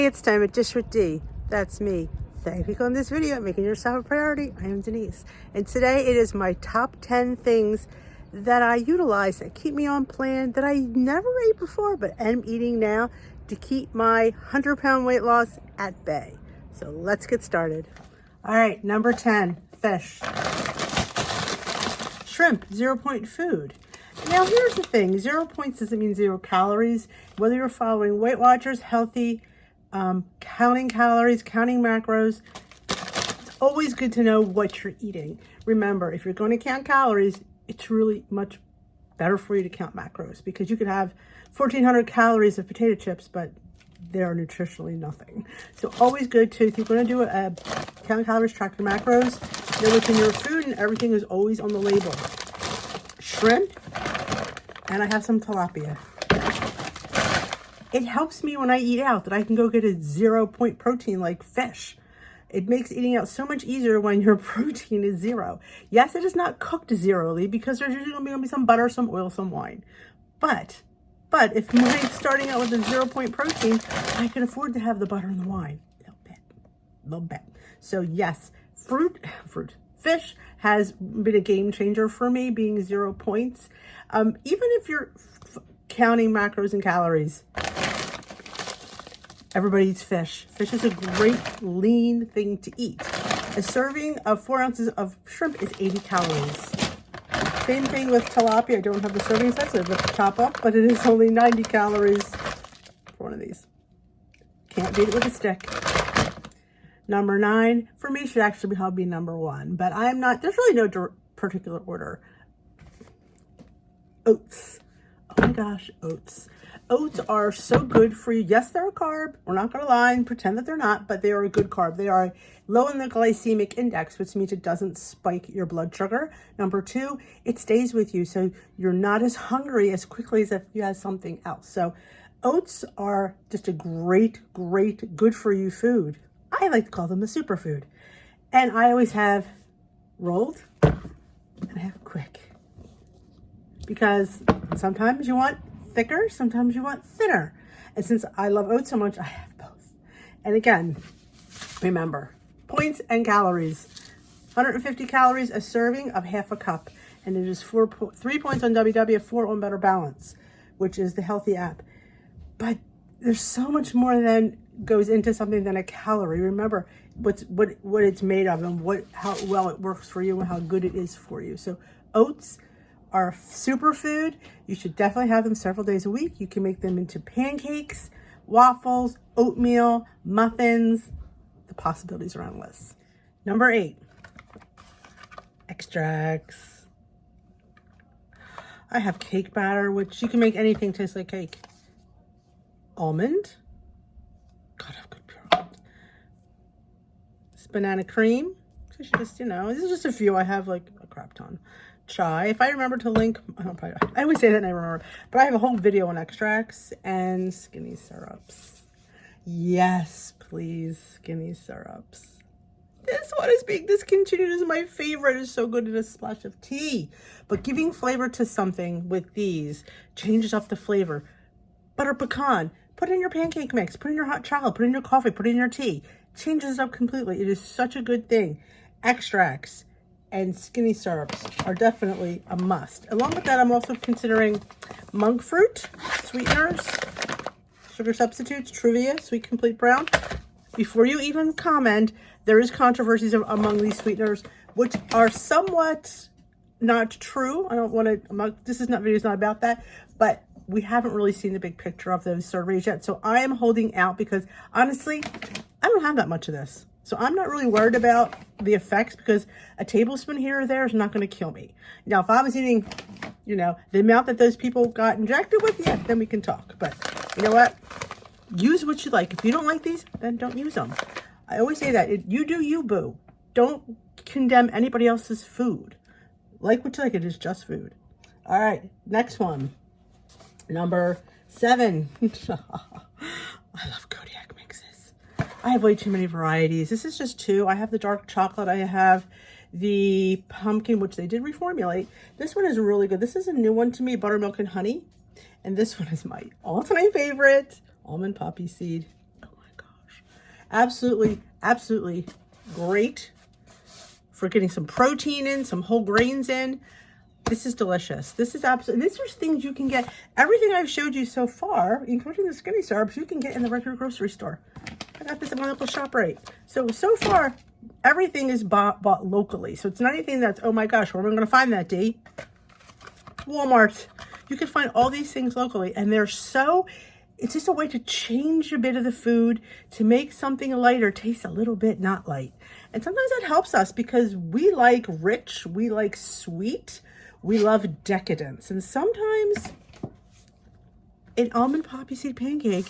Hey, it's time at Dish with D. That's me. Thank you for clicking on this video, making yourself a priority. I am Denise. And today it is my top 10 things that I utilize that keep me on plan that I never ate before, but am eating now to keep my 100-pound weight loss at bay. So let's get started. All right, number 10, fish. Shrimp, 0-point food. Now here's the thing, 0 points doesn't mean 0 calories. Whether you're following Weight Watchers, Healthi, counting calories, counting macros, it's always good to know what you're eating. Remember, if you're going to count calories, it's really much better for you to count macros because you could have 1,400 calories of potato chips, but they are nutritionally nothing. So always good to, if you're going to do a count calories, track your macros, know what's in your food, and everything is always on the label. Shrimp, and I have some tilapia. It helps me when I eat out that I can go get a 0-point protein like fish. It makes eating out so much easier when your protein is 0. Yes, it is not cooked zerally because there's usually going to be some butter, some oil, some wine. But if mine's starting out with a 0-point protein, I can afford to have the butter and the wine. A little bit. So yes, fish has been a game changer for me, being 0 points. Even if you're counting macros and calories, everybody eats fish. Fish is a great lean thing to eat. A serving of 4 ounces of shrimp is 80 calories. Same thing with tilapia. I don't have the serving size, so I have to chop up, but it is only 90 calories for one of these. Can't beat it with a stick. Number 9, for me, should actually be number 1, but I'm not, there's really no particular order. Oats. Oh my gosh, oats. Oats are so good for you. Yes, they're a carb. We're not going to lie and pretend that they're not, but they are a good carb. They are low in the glycemic index, which means it doesn't spike your blood sugar. Number 2, it stays with you, so you're not as hungry as quickly as if you had something else. So oats are just a great, good for you food. I like to call them a superfood. And I always have rolled and I have quick. Because sometimes you want thicker, sometimes you want thinner. And since I love oats so much, I have both. And again, remember, points and calories. 150 calories, a serving of half a cup. And it is 3 points on WW, 4 on Better Balance, which is the Healthi app. But there's so much more than goes into something than a calorie. Remember what it's made of and how well it works for you and how good it is for you. So oats are a superfood. You should definitely have them several days a week. You can make them into pancakes, waffles, oatmeal, muffins. The possibilities are endless. Number 8, extracts. I have cake batter, which you can make anything taste like cake. Almond. God, I have good pure almond. This banana cream. So just, this is just a few. I have like a crap ton. Chai. If I remember to link, I always say that and I remember, but I have a whole video on extracts and skinny syrups. Yes, please, skinny syrups. This one is being discontinued. This is my favorite. It's so good in a splash of tea. But giving flavor to something with these changes up the flavor. Butter pecan. Put in your pancake mix, put in your hot chocolate, put in your coffee, put in your tea. Changes it up completely. It is such a good thing. Extracts and skinny syrups are definitely a must. Along with that, I'm also considering monk fruit, sweeteners, sugar substitutes, trivia, sweet complete brown. Before you even comment, there is controversies among these sweeteners, which are somewhat not true. I don't want to, this is not, video's not about that, but we haven't really seen the big picture of those surveys yet. So I am holding out because honestly, I don't have that much of this. So I'm not really worried about the effects because a tablespoon here or there is not going to kill me. Now, if I was eating, the amount that those people got injected with, yeah, then we can talk. But you know what? Use what you like. If you don't like these, then don't use them. I always say that. You do you, boo. Don't condemn anybody else's food. Like what you like. It is just food. All right, next one. Number 7. I love Kodiak mixes. I have way too many varieties. This is just 2. I have the dark chocolate. I have the pumpkin, which they did reformulate. This one is really good. This is a new one to me, buttermilk and honey. And this one is my all-time favorite, almond poppy seed. Oh my God. Absolutely, absolutely great for getting some protein in, some whole grains in. This is delicious. This is absolutely, these are things you can get. Everything I've showed you so far, including the skinny syrups, you can get in the regular grocery store. I got this at my local ShopRite. So far, everything is bought locally. So it's not anything that's, oh my gosh, where am I going to find that, Dee? Walmart. You can find all these things locally, and they're so, it's just a way to change a bit of the food to make something lighter taste a little bit not light. And sometimes that helps us because we like rich, we like sweet, we love decadence. And sometimes an almond poppy seed pancake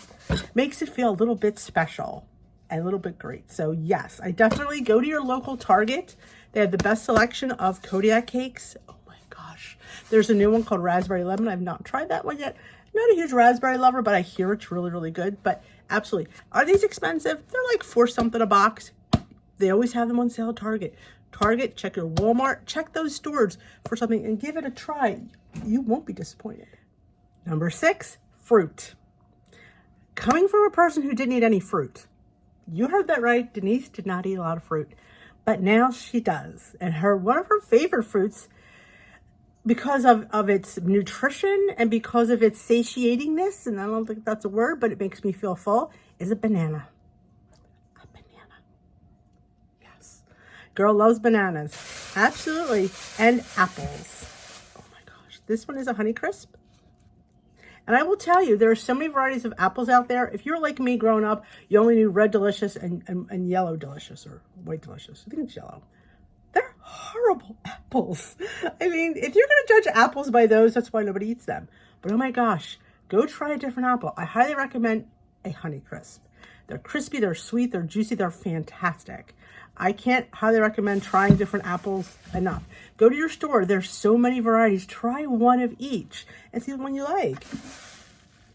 makes it feel a little bit special and a little bit great. So yes, I definitely go to your local Target. They have the best selection of Kodiak cakes. Oh my gosh. There's a new one called Raspberry Lemon. I've not tried that one yet. I'm not a huge raspberry lover, but I hear it's really, really good. But absolutely. Are these expensive? They're like $4 something a box. They always have them on sale at Target. Target, check your Walmart, check those stores for something and give it a try. You won't be disappointed. Number 6, fruit. Coming from a person who didn't eat any fruit. You heard that right. Denise did not eat a lot of fruit, but now she does. And one of her favorite fruits, because of its nutrition and because of its satiatingness, and I don't think that's a word, but it makes me feel full, is a banana. A banana. Yes. Girl loves bananas. Absolutely. And apples. Oh my gosh. This one is a Honeycrisp. And I will tell you, there are so many varieties of apples out there. If you're like me growing up, you only knew red delicious and yellow delicious, or white delicious. I think it's yellow. They're horrible apples. I mean, if you're going to judge apples by those, that's why nobody eats them. But oh my gosh, go try a different apple. I highly recommend a Honeycrisp. They're crispy, they're sweet, they're juicy, they're fantastic. I can't highly recommend trying different apples enough. Go to your store. There's so many varieties. Try one of each and see the one you like.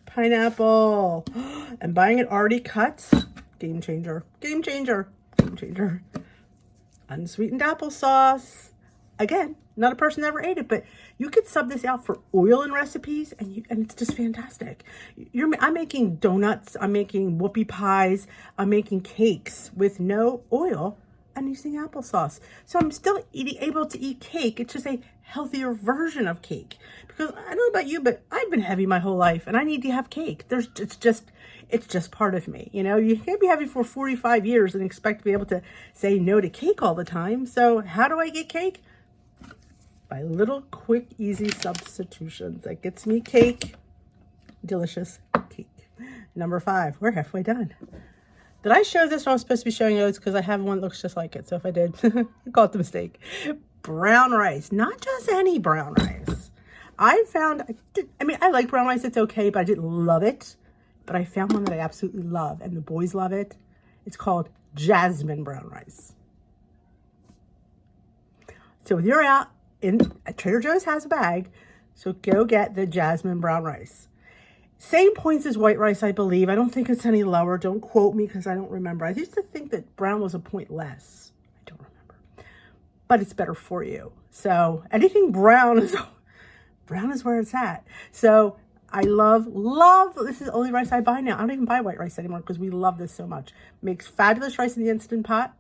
Pineapple. And buying it already cut. Game changer. Game changer. Game changer. Unsweetened applesauce. Again, not a person that ever ate it, but you could sub this out for oil in recipes, and it's just fantastic. I'm making donuts. I'm making whoopie pies. I'm making cakes with no oil. I'm using applesauce. So I'm still able to eat cake. It's just a healthier version of cake. Because I don't know about you, but I've been heavy my whole life and I need to have cake. It's just part of me. You know, you can't be heavy for 45 years and expect to be able to say no to cake all the time. So how do I get cake? By little, quick, easy substitutions. That gets me cake. Delicious cake. Number 5, we're halfway done. Did I show this when I was supposed to be showing oats? Because I have one that looks just like it. So if I did, I caught the mistake. Brown rice. Not just any brown rice. I like brown rice. It's okay, but I didn't love it. But I found one that I absolutely love. And the boys love it. It's called jasmine brown rice. So if you're out, Trader Joe's has a bag. So go get the jasmine brown rice. Same points as white rice, I believe. I don't think it's any lower. Don't quote me because I don't remember. I used to think that brown was a point less. I don't remember. But it's better for you. So anything brown is where it's at. So I love, this is the only rice I buy now. I don't even buy white rice anymore because we love this so much. Makes fabulous rice in the Instant Pot.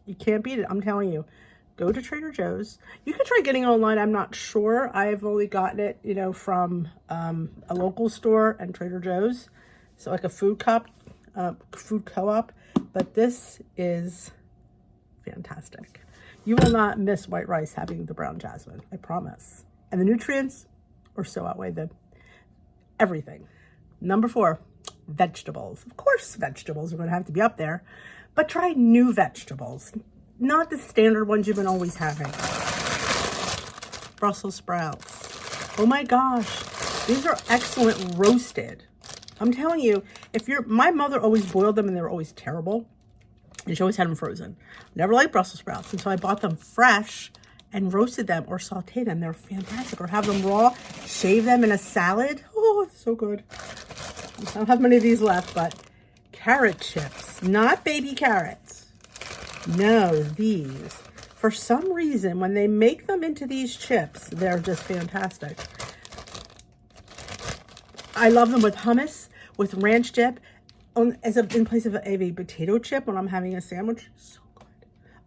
You can't beat it, I'm telling you. Go to Trader Joe's. You can try getting it online. I'm not sure. I've only gotten it, from a local store and Trader Joe's. So like a food co-op. But this is fantastic. You will not miss white rice having the brown jasmine. I promise. And the nutrients are so outweigh everything. Number 4, vegetables. Of course, vegetables are going to have to be up there. But try new vegetables. Not the standard ones you've been always having. Brussels sprouts. Oh my gosh. These are excellent roasted. I'm telling you, my mother always boiled them and they were always terrible. And she always had them frozen. Never liked Brussels sprouts. And so I bought them fresh and roasted them or sauteed them. They're fantastic. Or have them raw, shave them in a salad. Oh, it's so good. I don't have many of these left, but carrot chips, not baby carrots. No, these. For some reason, when they make them into these chips, they're just fantastic. I love them with hummus, with ranch dip. in place of a potato chip when I'm having a sandwich. So good.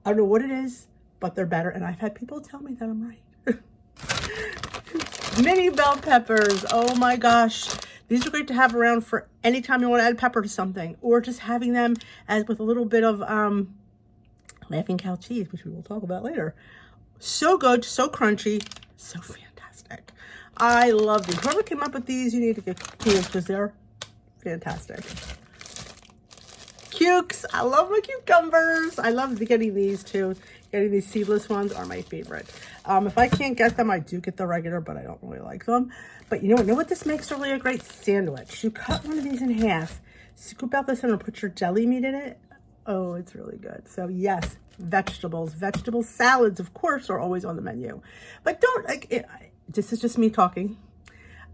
I don't know what it is, but they're better. And I've had people tell me that I'm right. Mini bell peppers. Oh my gosh. These are great to have around for any time you want to add pepper to something, or just having them as with a little bit of Laughing Cow cheese, which we will talk about later. So good, so crunchy, so fantastic. I love these. Whoever came up with these, you need to get kudos because they're fantastic. Cukes. I love my cucumbers. I love getting these too. Getting these seedless ones are my favorite. If I can't get them, I do get the regular, but I don't really like them. But you know what this makes really a great sandwich? You cut one of these in half, scoop out the center, and put your jelly meat in it. Oh, it's really good. So yes, vegetables. Vegetable salads, of course, are always on the menu. But don't, this is just me talking.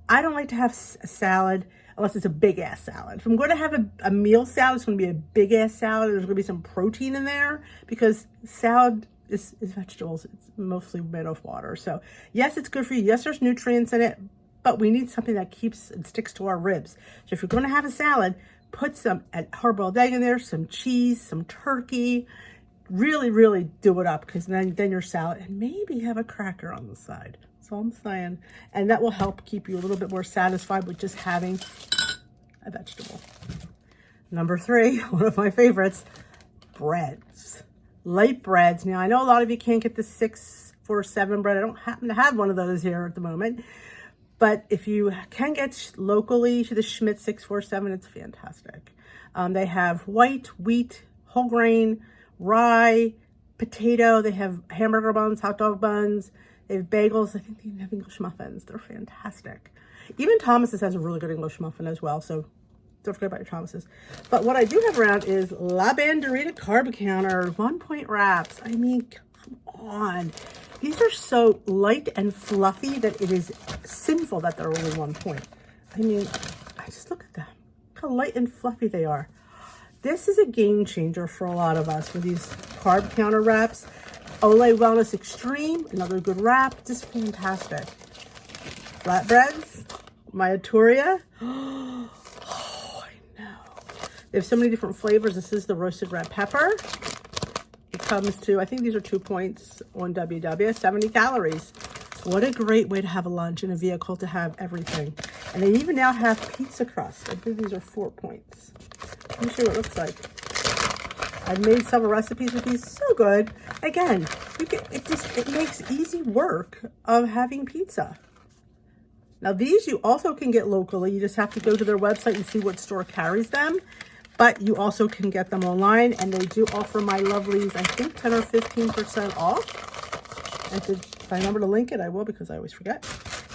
I don't like to have a salad unless it's a big-ass salad. If I'm going to have a meal salad, it's going to be a big-ass salad. There's going to be some protein in there because salad is vegetables. It's mostly made of water. So yes, it's good for you. Yes, there's nutrients in it, but we need something that keeps and sticks to our ribs. So if you're going to have a salad, put some hard-boiled egg in there, some cheese, some turkey. Really, really do it up, because then your salad, and maybe have a cracker on the side. That's all I'm saying. And that will help keep you a little bit more satisfied with just having a vegetable. Number 3, one of my favorites, breads. Light breads. Now, I know a lot of you can't get the 647 bread. I don't happen to have one of those here at the moment. But if you can get locally to the Schmidt 647, it's fantastic. They have white, wheat, whole grain, rye, potato. They have hamburger buns, hot dog buns. They have bagels. I think they even have English muffins. They're fantastic. Even Thomas's has a really good English muffin as well. So don't forget about your Thomas's. But what I do have around is La Banderita Carb Counter 1-point wraps. I mean, come on. These are so light and fluffy that it is sinful that they're only 1 point. I mean, I just look at them. Look how light and fluffy they are. This is a game changer for a lot of us with these carb counter wraps. Olay Wellness Extreme, another good wrap, just fantastic. Flatbreads, Mayaturia. Oh, I know. They have so many different flavors. This is the roasted red pepper. It comes to, I think these are 2 points on WW, 70 calories. What a great way to have a lunch in a vehicle to have everything. And they even now have pizza crust. I think these are 4 points. Let me show you what it looks like. I've made several recipes with these. So good. Again, it makes easy work of having pizza. Now these you also can get locally. You just have to go to their website and see what store carries them. But you also can get them online, and they do offer my lovelies, I think 10 or 15% off. And if I remember to link it, I will, because I always forget.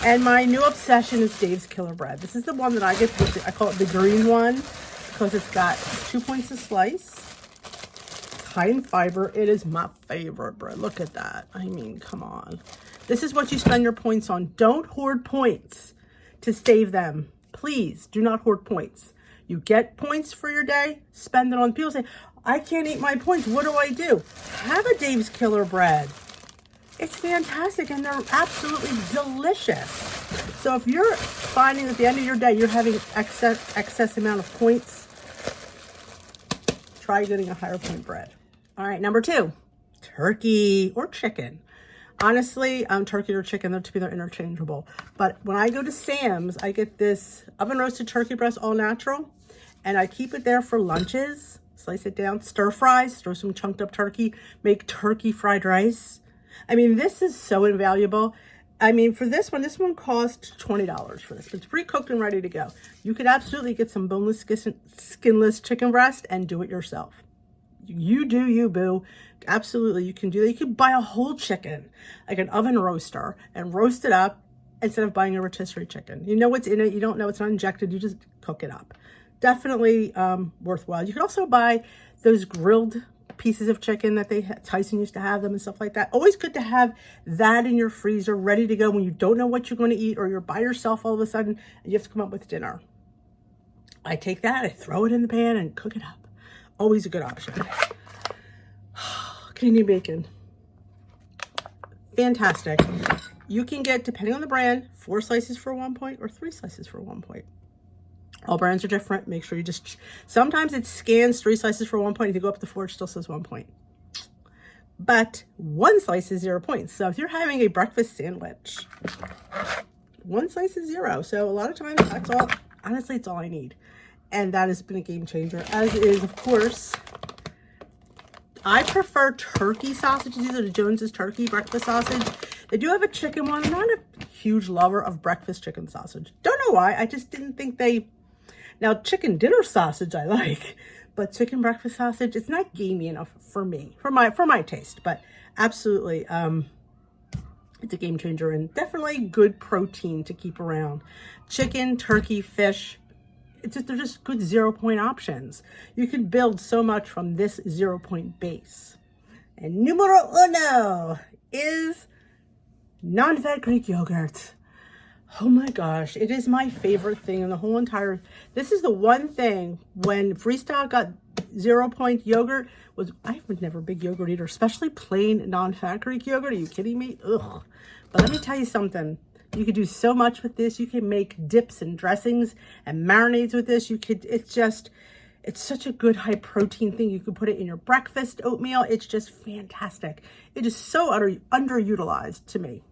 And my new obsession is Dave's Killer Bread. This is the one that I get. I call it the green one because it's got 2 points a slice. It's high in fiber. It is my favorite bread. Look at that. I mean, come on. This is what you spend your points on. Don't hoard points to save them. Please do not hoard points. You get points for your day, spend it on. People say, I can't eat my points. What do I do? Have a Dave's Killer Bread. It's fantastic, and they're absolutely delicious. So if you're finding at the end of your day you're having excess amount of points, try getting a higher point bread. All right, number 2, turkey or chicken. Honestly, turkey or chicken, they're interchangeable. But when I go to Sam's, I get this oven roasted turkey breast, all natural, and I keep it there for lunches. Slice it down, stir fries, throw some chunked up turkey, make turkey fried rice. I mean, this is so invaluable. I mean, for this one cost $20 for this. It's pre-cooked and ready to go. You could absolutely get some boneless, skinless chicken breast and do it yourself. You do you, boo. Absolutely, you can do that. You could buy a whole chicken, like an oven roaster, and roast it up instead of buying a rotisserie chicken. You know what's in it. You don't know it's not injected. You just cook it up. Definitely worthwhile. You could also buy those grilled pieces of chicken that Tyson used to have them and stuff like that. Always good to have that in your freezer ready to go when you don't know what you're going to eat, or you're by yourself all of a sudden and you have to come up with dinner. I take that, I throw it in the pan and cook it up. Always a good option. Canadian bacon. Fantastic. You can get, depending on the brand, 4 slices for 1 point or 3 slices for 1 point. All brands are different. Make sure you just, sometimes it scans 3 slices for 1 point. If you go up to 4, it still says 1 point. But 1 slice is 0 points. So if you're having a breakfast sandwich, 1 slice is 0. So a lot of times that's all, honestly, it's all I need. And that has been a game changer, as is, of course, I prefer turkey sausages. These are the Jones's turkey breakfast sausage. They do have a chicken one. I'm not a huge lover of breakfast chicken sausage. Don't know why. I just didn't think they, now chicken dinner sausage I like, but chicken breakfast sausage, it's not gamey enough for me, for my taste. But absolutely, it's a game changer and definitely good protein to keep around. Chicken, turkey, fish, they're just good 0 point options. You can build so much from this 0 point base. And numero uno is non-fat Greek yogurt. Oh my gosh, it is my favorite thing in the whole entire, this is the one thing when Freestyle got 0 point yogurt was, I was never a big yogurt eater, especially plain non-fat Greek yogurt. Are you kidding me? Ugh. But let me tell you something. You could do so much with this. You can make dips and dressings and marinades with this. You could, it's such a good high protein thing. You could put it in your breakfast oatmeal. It's just fantastic. It is so underutilized to me.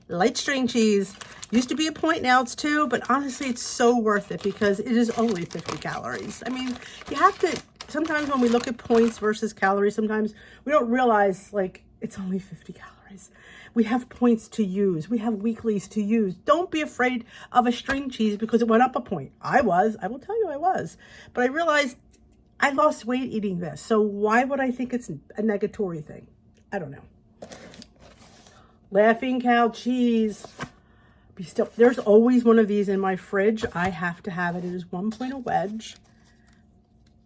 Light string cheese. Used to be a point, now it's 2, but honestly, it's so worth it because it is only 50 calories. I mean, you have to, sometimes when we look at points versus calories, sometimes we don't realize like it's only 50 calories. We have points to use. We have weeklies to use. Don't be afraid of a string cheese because it went up a point. I will tell you I was. But I realized I lost weight eating this. So why would I think it's a negatory thing? I don't know. Laughing Cow cheese. Be still. There's always one of these in my fridge. I have to have it. It is 1 point a wedge.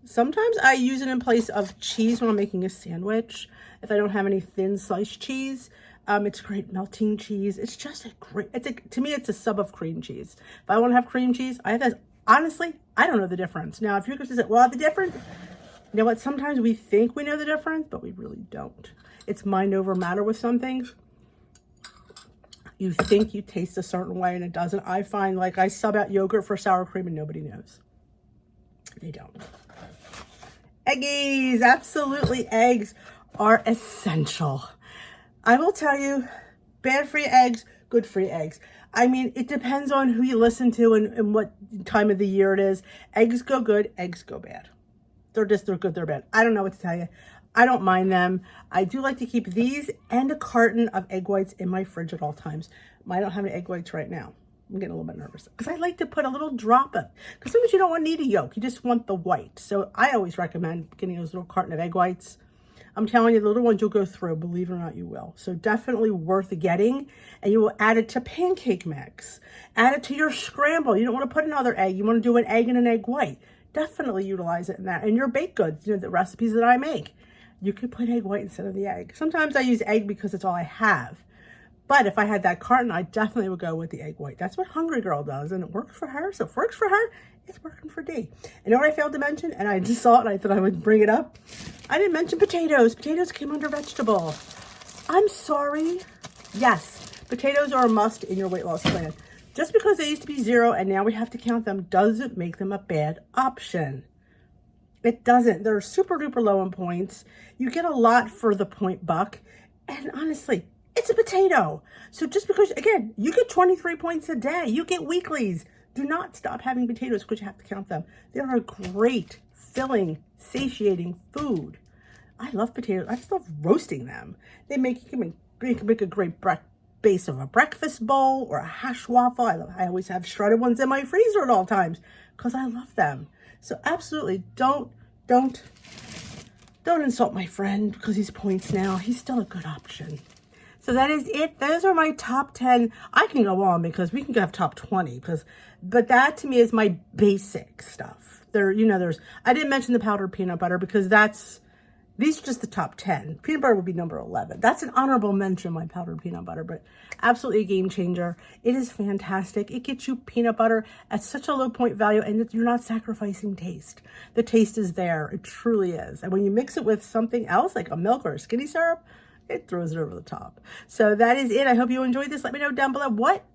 Sometimes I use it in place of cheese when I'm making a sandwich. If I don't have any thin sliced cheese. It's great melting cheese. It's just a great, to me, it's a sub of cream cheese. If I want to have cream cheese, I have this. Honestly, I don't know the difference. Now, if you're going to say, well, the difference, you know what? Sometimes we think we know the difference, but we really don't. It's mind over matter with some things. You think you taste a certain way and it doesn't. I find like I sub out yogurt for sour cream and nobody knows. They don't. Eggies, absolutely. Eggs are essential. I will tell you, bad free eggs, good free eggs. I mean, it depends on who you listen to and what time of the year it is. Eggs go good, eggs go bad. They're good, they're bad. I don't know what to tell you. I don't mind them. I do like to keep these and a carton of egg whites in my fridge at all times. I don't have any egg whites right now. I'm getting a little bit nervous because I like to put a little drop of, because sometimes you don't need a yolk. You just want the white. So I always recommend getting those little carton of egg whites. I'm telling you, the little ones you'll go through, believe it or not, you will. So definitely worth getting. And you will add it to pancake mix. Add it to your scramble. You don't want to put another egg. You want to do an egg and an egg white. Definitely utilize it in that. And your baked goods, you know, the recipes that I make, you could put egg white instead of the egg. Sometimes I use egg because it's all I have. But if I had that carton, I definitely would go with the egg white. That's what Hungry Girl does, and it works for her. So if it works for her, it's working for D. And you know what I failed to mention? And I just saw it and I thought I would bring it up. I didn't mention potatoes. Potatoes came under vegetable. I'm sorry. Yes, potatoes are a must in your weight loss plan. Just because they used to be 0 and now we have to count them doesn't make them a bad option. It doesn't. They're super duper low in points. You get a lot for the point buck. And honestly, it's a potato. So just because, again, you get 23 points a day, you get weeklies. Do not stop having potatoes because you have to count them. They are a great, filling, satiating food. I love potatoes. I just love roasting them. You can make a great base of a breakfast bowl or a hash waffle. I always have shredded ones in my freezer at all times because I love them. So absolutely don't insult my friend because he's points now. He's still a good option. So that is it. Those are my top 10. I can go on because we can have top 20 but that to me is my basic stuff. I didn't mention the powdered peanut butter because these are just the top 10. Peanut butter would be number 11. That's an honorable mention, my powdered peanut butter, but absolutely a game changer. It is fantastic. It gets you peanut butter at such a low point value and you're not sacrificing taste. The taste is there. It truly is. And when you mix it with something else like a milk or a skinny syrup, it throws it over the top. So that is it. I hope you enjoyed this. Let me know down below, what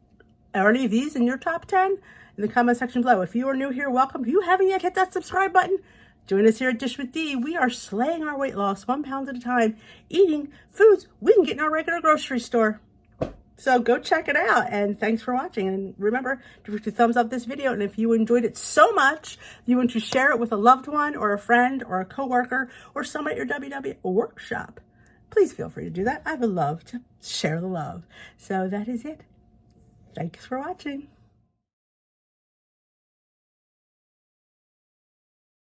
are any of these in your top 10? in the comment section below. If you are new here, welcome. If you haven't yet hit that subscribe button, join us here at Dish with D. We are slaying our weight loss 1 pound at a time, eating foods we can get in our regular grocery store. So go check it out, and thanks for watching. And remember to thumbs up this video, and if you enjoyed it so much, you want to share it with a loved one or a friend or a coworker or someone at your WW workshop, please feel free to do that. I would love to share the love. So that is it. Thanks for watching.